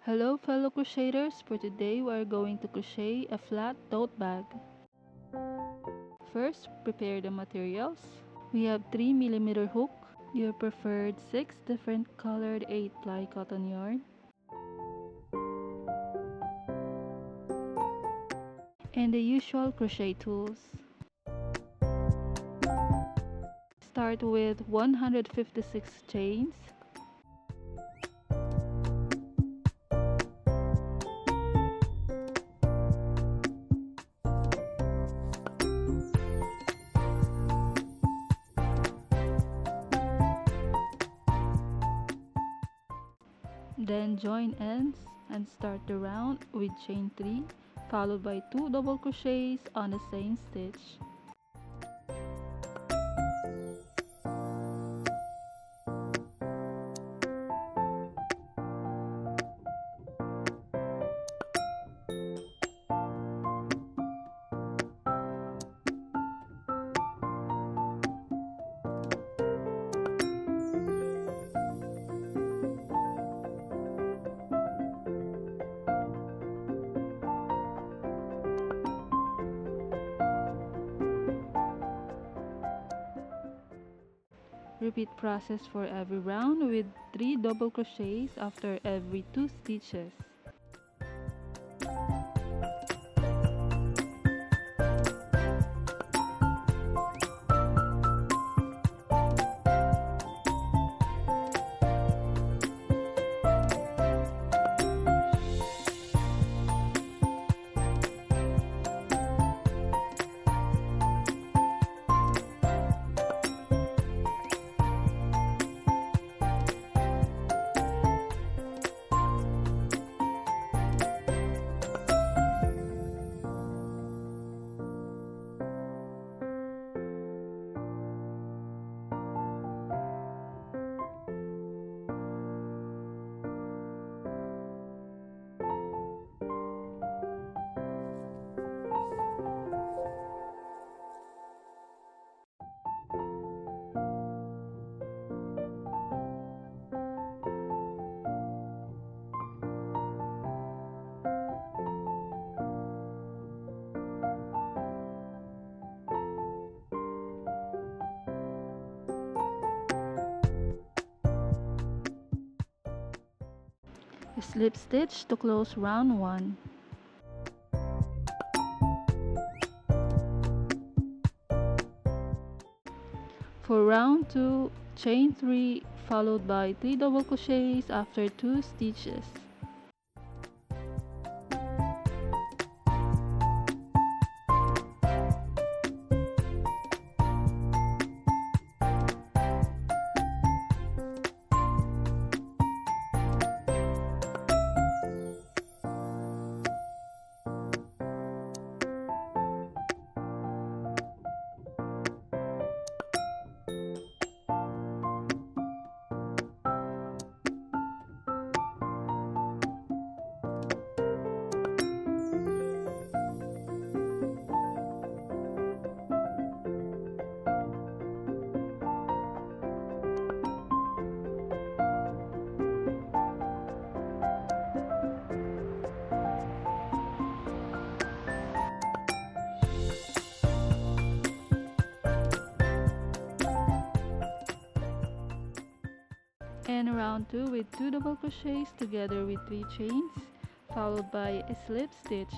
Hello fellow crocheters, for today we are going to crochet a flat tote bag. First, prepare the materials. We have 3mm hook, your preferred 6 different colored 8-ply cotton yarn, and the usual crochet tools. Start with 156 chains. Then join ends and start the round with chain 3 followed by 2 double crochets on the same stitch. Repeat process for every round with 3 double crochets after every 2 stitches. Slip stitch to close round 1. For round 2, chain 3 followed by 3 double crochets after 2 stitches. And round 2 with 2 double crochets together with 3 chains followed by a slip stitch.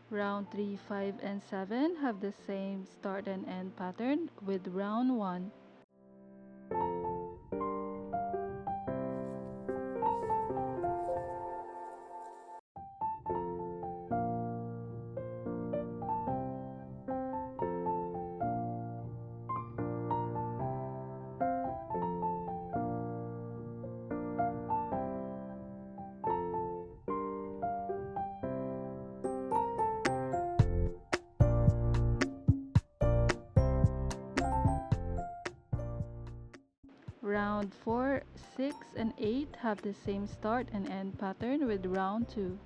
Round 3, 5, and 7 have the same start and end pattern with round 1. Round 4, 6, and 8 have the same start and end pattern with round 2.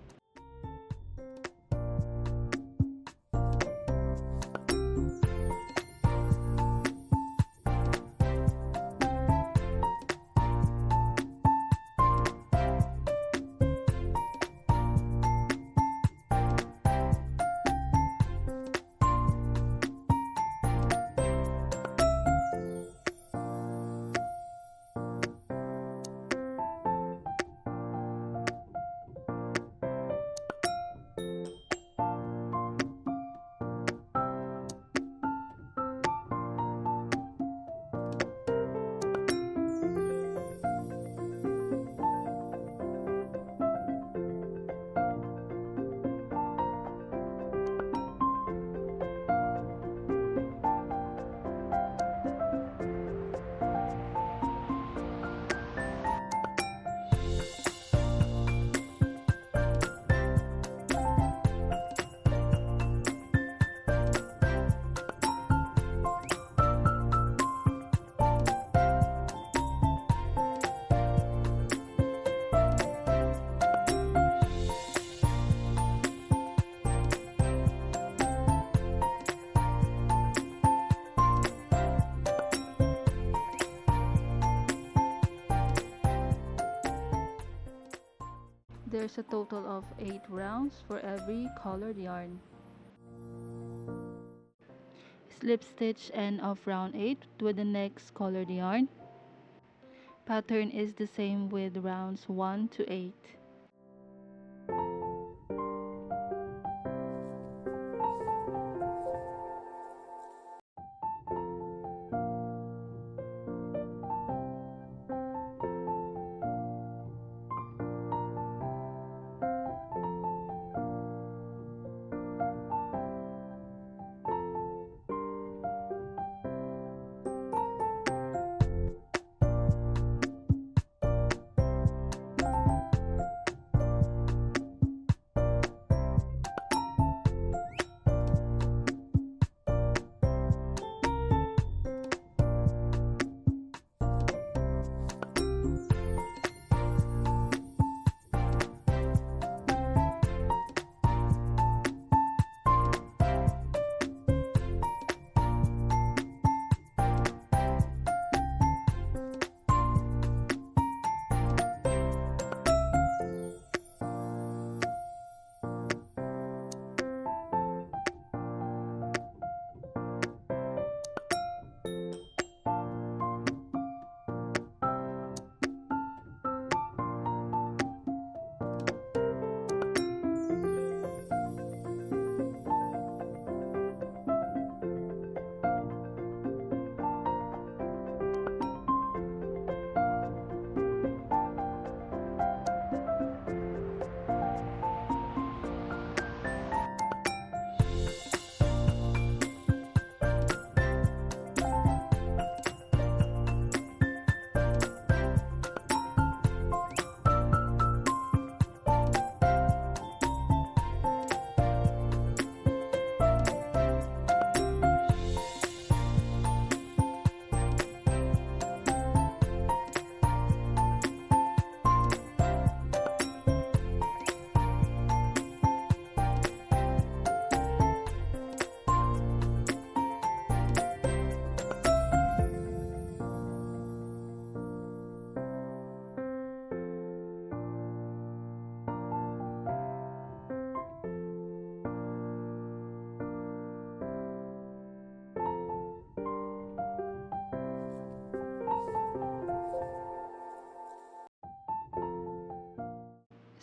There's a total of 8 rounds for every colored yarn. Slip stitch end of round 8 with the next colored yarn. Pattern is the same with rounds 1 to 8.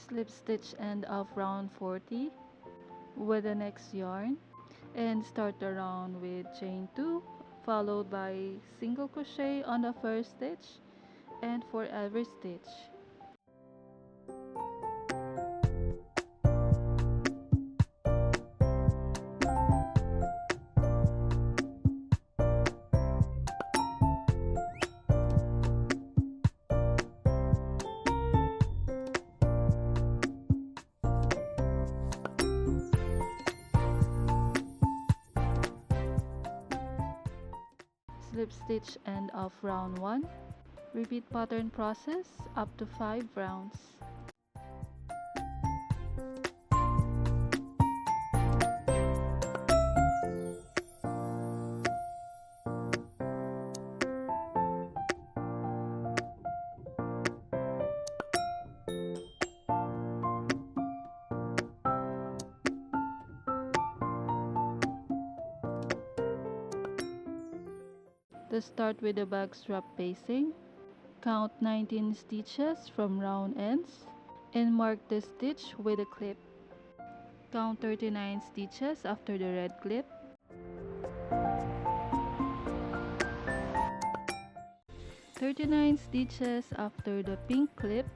Slip stitch end of round 40 with the next yarn and start the round with chain 2 followed by single crochet on the first stitch and for every stitch. Slip stitch end of round 1 Repeat pattern process up to 5 rounds. To start with the bag strap basting, count 19 stitches from round ends and mark the stitch with a clip. Count 39 stitches after the red clip. 39 stitches after the pink clip.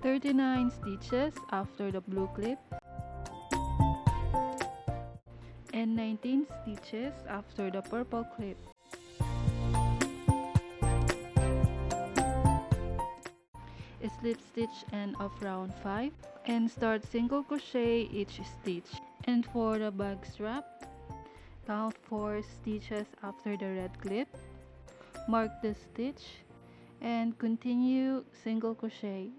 39 stitches after the blue clip. And 19 stitches after the purple clip. Slip stitch end of round 5 and start single crochet each stitch. And for the bag strap, count 4 stitches after the red clip, mark the stitch, and continue single crochet.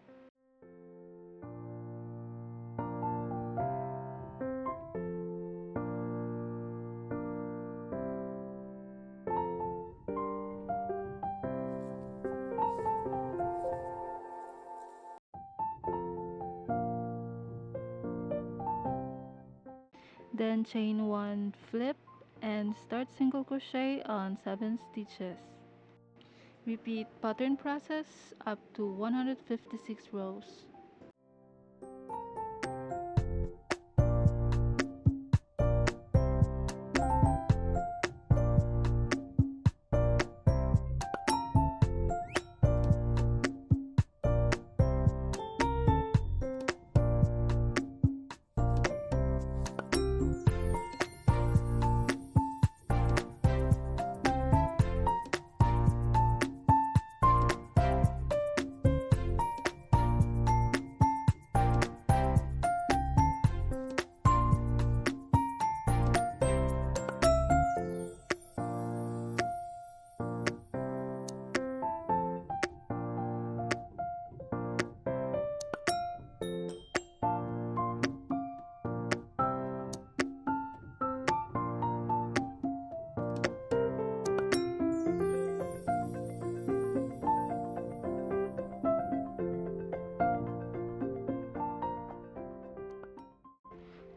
Then chain 1 flip and start single crochet on 7 stitches. Repeat pattern process up to 156 rows.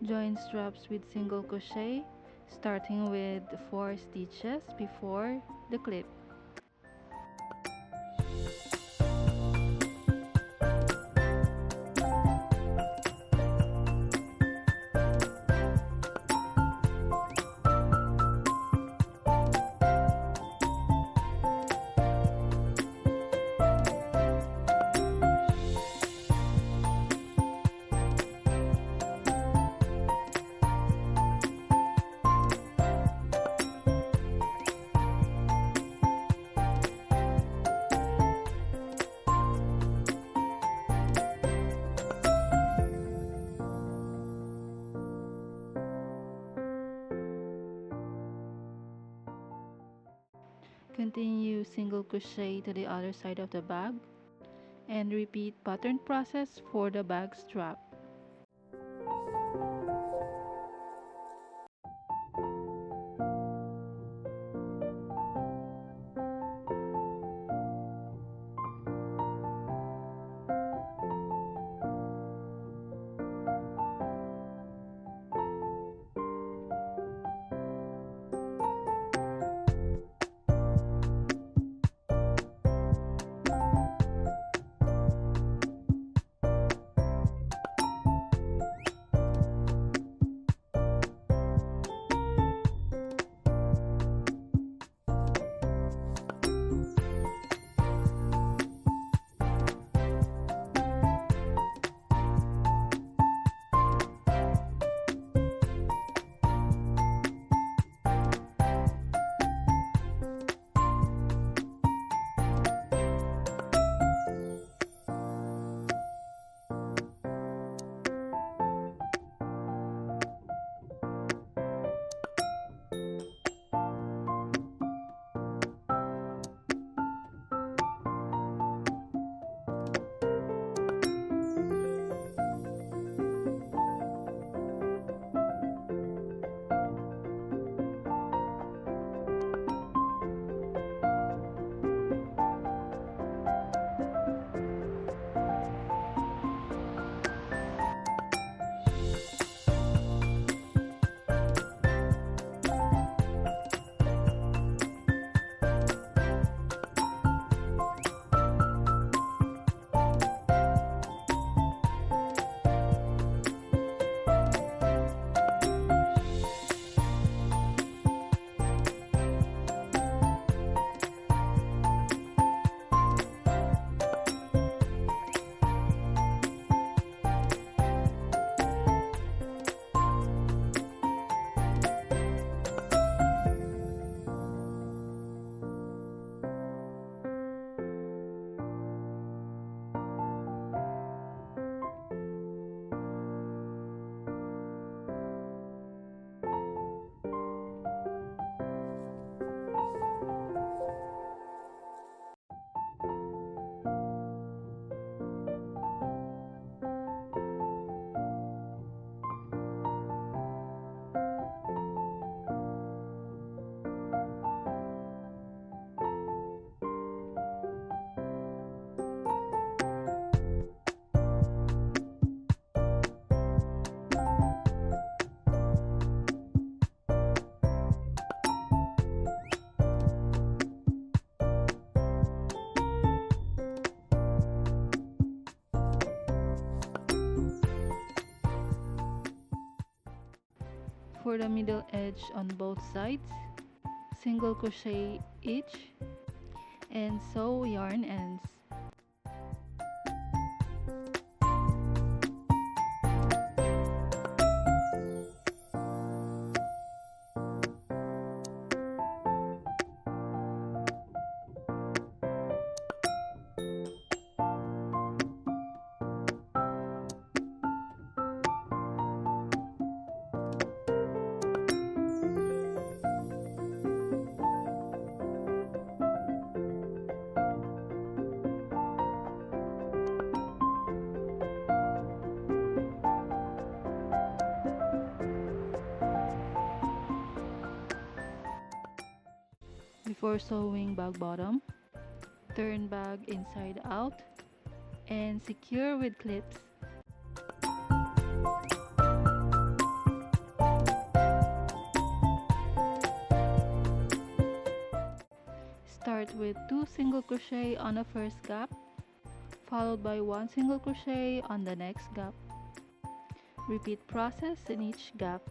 Join straps with single crochet, starting with 4 stitches before the clip. Continue single crochet to the other side of the bag and repeat pattern process for the bag strap. For the middle edge on both sides, single crochet each and sew yarn ends. Before sewing bag bottom, turn bag inside out and secure with clips. Start with 2 single crochet on the first gap, followed by 1 single crochet on the next gap. Repeat process in each gap.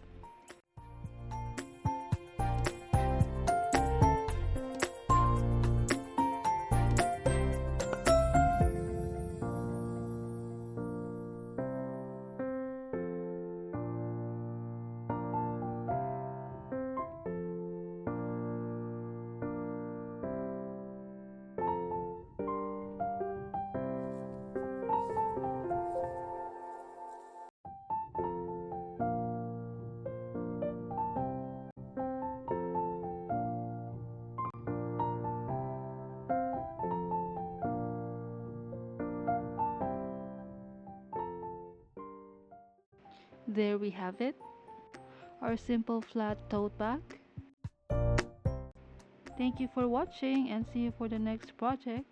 There we have it, our simple flat tote bag. Thank you for watching and see you for the next project.